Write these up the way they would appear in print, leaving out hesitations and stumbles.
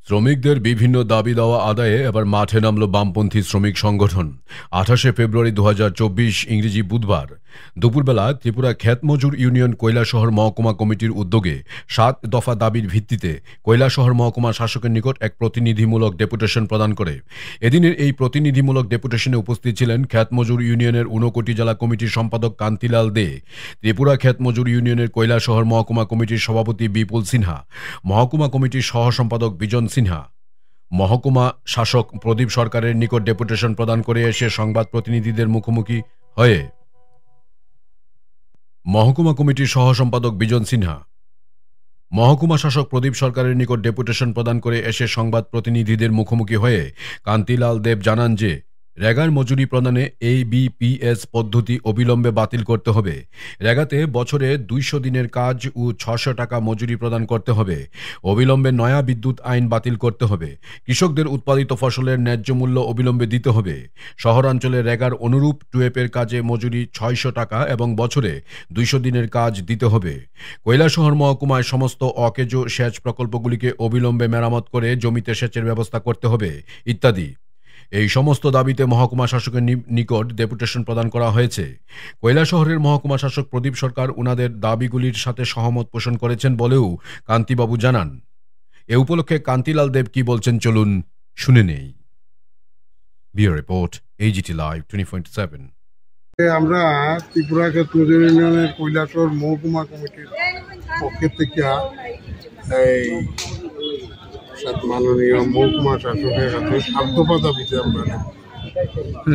শ্রমিকদের বিভিন্ন দাবি দাওয়া আদায়ে এবার মাঠে নামল বামপন্থী শ্রমিক সংগঠন। ২৮শে ফেব্রুয়ারি ২০২৪ ইংরেজি বুধবার দুপুরবেলা ত্রিপুরা ক্ষেতমজুর ইউনিয়ন কৈলাসহর মহকুমা কমিটির উদ্যোগে ৭ দফা দাবির ভিত্তিতে কৈলাসহর মহকুমা শাসকের নিকট এক প্রতিনিধিমূলক ডেপুটেশন প্রদান করে। এদিনের এই প্রতিনিধিমূলক ডেপুটেশনে উপস্থিত ছিলেন ক্ষেতমজুর ইউনিয়নের ঊনকোটি জেলা কমিটির সম্পাদক কান্তিলাল দে, ত্রিপুরা ক্ষেতমজুর ইউনিয়নের কৈলাসহর মহকুমা কমিটির সভাপতি বিপুল সিনহা, মহকুমা কমিটির সহ সম্পাদক বিজন সিনহা। মহকুমা শাসক প্রদীপ সরকারের নিকট ডেপুটেশন প্রদান করে এসে সংবাদ প্রতিনিধিদের মুখোমুখি হয়ে মহকুমা কমিটির সহ সম্পাদক বিজন সিনহা মহকুমা শাসক প্রদীপ সরকারের নিকট ডেপুটেশন প্রদান করে এসে সংবাদ প্রতিনিধিদের মুখোমুখি হয়ে কান্তিলাল দেব জানান যে রেগার মজুরি প্রদানে ABPS পদ্ধতি অবিলম্বে বাতিল করতে হবে। রেগাতে বছরে ২০০ দিনের কাজ ও ৬০০ টাকা মজুরি প্রদান করতে হবে। অবিলম্বে নয়া বিদ্যুৎ আইন বাতিল করতে হবে। কৃষকদের উৎপাদিত ফসলের ন্যায্য মূল্য অবিলম্বে দিতে হবে। শহরাঞ্চলে রেগার অনুরূপ টুয়েপের কাজে মজুরি ৬০০ টাকা এবং বছরে ২০০ দিনের কাজ দিতে হবে। কৈলাসহর মহকুমায় সমস্ত অকেজ সেচ প্রকল্পগুলিকে অবিলম্বে মেরামত করে জমিতে সেচের ব্যবস্থা করতে হবে ইত্যাদি। এই সমস্ত দাবিতে মহকুমা শাসকের নিকট ডেপুটেশন প্রদান করা হয়েছে। কৈলাসহরের মহকুমা শাসক প্রদীপ সরকার উনাদের দাবিগুলির সাথে সহমত পোষণ করেছেন বলেও কান্তিবাবু জানান। এ উপলক্ষে কান্তিলাল দেব কি বলছেন চলুন শুনে নেই। Bureau report, AGT live 24/7। আমরা ত্রিপুরা ক্ষেতমজুর ইউনিয়নের কৈলাসহর মহকুমা কমিটির পক্ষ থেকে এই মাননীয় মহকুমা শাসকের কাছে ৭ দফা দাবিতে আমরা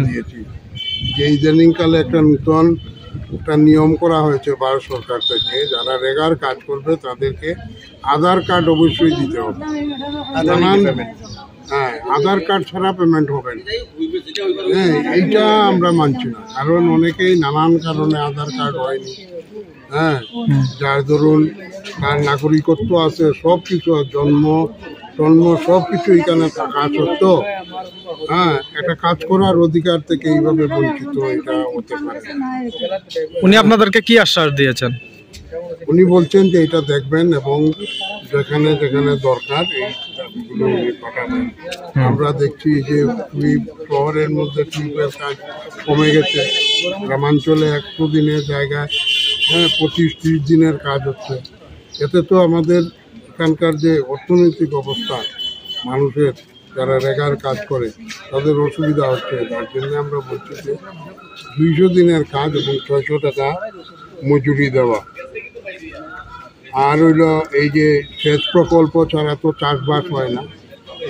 দিয়েছি যে ইদানিংকালে একটা নতুন নিয়ম করা হয়েছে ভারত সরকার থেকে, যারা রেগার কাজ করবে তাদেরকে আধার কার্ড অবশ্যই দিতে হবে। হ্যাঁ, আধার কার্ড ছাড়া পেমেন্ট হবে না। হ্যাঁ, এইটা আমরা মানছি না, কারণ অনেকেই নানান কারণে আধার কার্ড হয়নি। হ্যাঁ, যার ধরুন তার নাগরিকত্ব আছে, সব কিছু জন্ম সব কিছু এখানে থাকা সত্ত্বেও হ্যাঁ একটা কাজ করার অধিকার থেকে এইভাবে বঞ্চিত এটা হতে পারে। উনি আপনাদেরকে কি আশ্বাস দিয়েছেন? উনি বলছেন যে এটা দেখবেন এবং যেখানে যেখানে দরকার এই দাবিগুলো উনি পাঠাবেন। আমরা দেখছি যে শহরের মধ্যে টিউবের কাজ কমে গেছে, গ্রামাঞ্চলে ১০০ দিনের জায়গায় ২৫-৩০ দিনের কাজ হচ্ছে। এতে তো আমাদের এখানকার যে অর্থনৈতিক অবস্থা, মানুষের যারা রেগার কাজ করে তাদের অসুবিধা হচ্ছে। তার জন্য আমরা বলছি যে ২০০ দিনের কাজ এবং ৬০০ টাকা মজুরি দেওয়া। আর হইল এই যে সেচ প্রকল্প ছাড়া তো চাষবাস হয় না,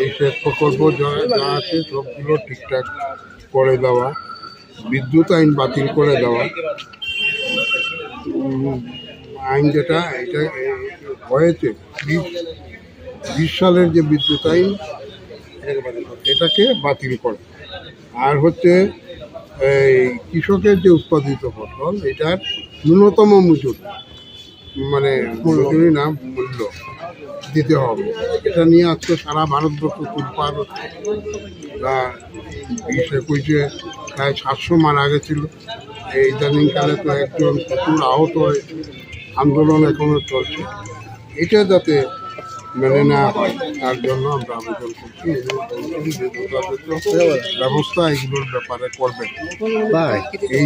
এই সেচ প্রকল্প যা আছে সবগুলো ঠিকঠাক করে দেওয়া, বিদ্যুৎ আইন বাতিল করে দেওয়া। আইন যেটা এটা হয়েছে ২০ সালের যে বিদ্যুৎ আইন এটাকে বাতিল করে। আর হচ্ছে এই কৃষকের যে উৎপাদিত ফসল এটার ন্যূনতম মজুরি মানে মজুরি না মূল্য দিতে হবে। এটা নিয়ে আজকে সারা ভারতবর্ষ তুলপাড় হচ্ছে। ২০-২১-এ প্রায় ৭০০ মারা গেছিল। এই ইদানিংকালে তো একজন ৭০ আহত হয়েছে। আন্দোলন এখনো চলছে। এটা যাতে মেনে নেওয়া হয় তার জন্য আমরা আবেদন করছি এবং ব্যবস্থা এগুলোর ব্যাপারে করবেন। এই